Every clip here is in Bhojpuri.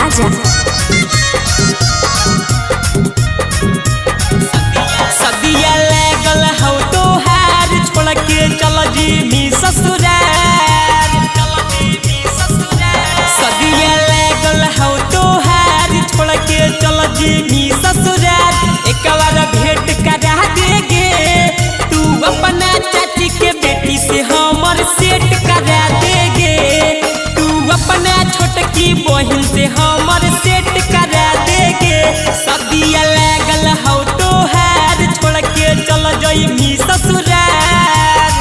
राजा। सदिया लागल हौ तोहार छोड़ के चल जीमी ससुराल। सदिया लागल हौ तोहार छोड़ के चल जीमी ससुराल। एक बार भेंट करा देगे तू अपना चाची के बेटी से हमर सेट करा देगे। तू अपना छोटकी बहन से हमर सेट करा देगे। सदिया लागल हौ तोहार छोड़ के चल जइमी ससुराल।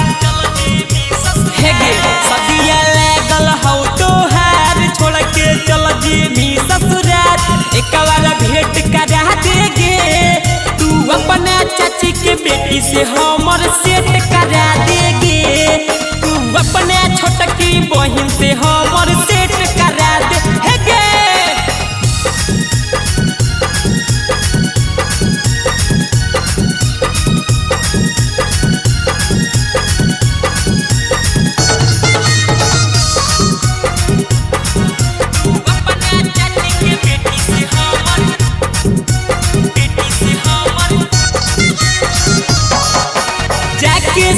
हे गे सदिया लागल हौ तोहार छोड़ के चल जइमी ससुराल। एक बार भेंट करा देगे तू अपना चाची के बेटी से हमर सेट करा देगे। तू अपना छोटकी बहन से हमर सेट करा दे। हे गे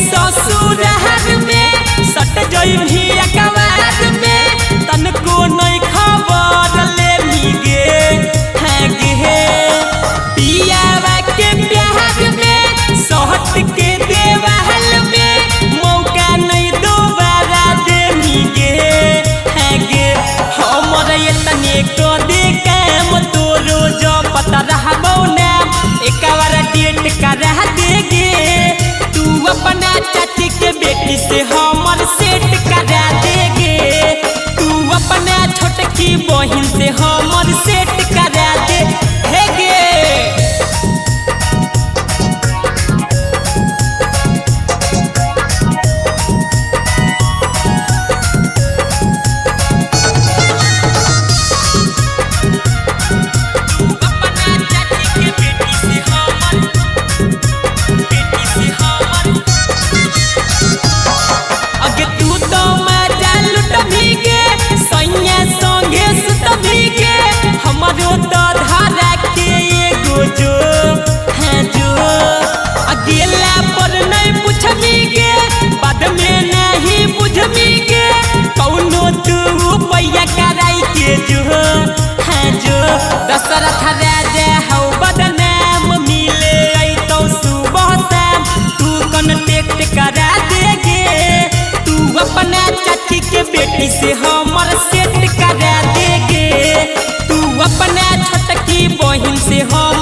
ससुराल में सट जइभी अकबार में तनको नहीं खबर ले गे। हाँ गे पियावा के प्यार में सहट के देवाल में मौका नहीं दोबारा दे गे। हाँ गे हमर तने को दे काम तोरो जो पता रहबो नाम। एक बार डेट करा देगे तू अपना चाची के बेटी से हमर सेट करा देगे। तू अपना छोटकी बहन से हमर सेट करा दे। हे गे दशरथ राजा हौ बदनाम मिले तो सुबह शाम तू कॉन्टेक्ट करा देगे। तू अपना चाची के बेटी से हमर सेट करा देगे। तू अपना छोटकी बहन से हम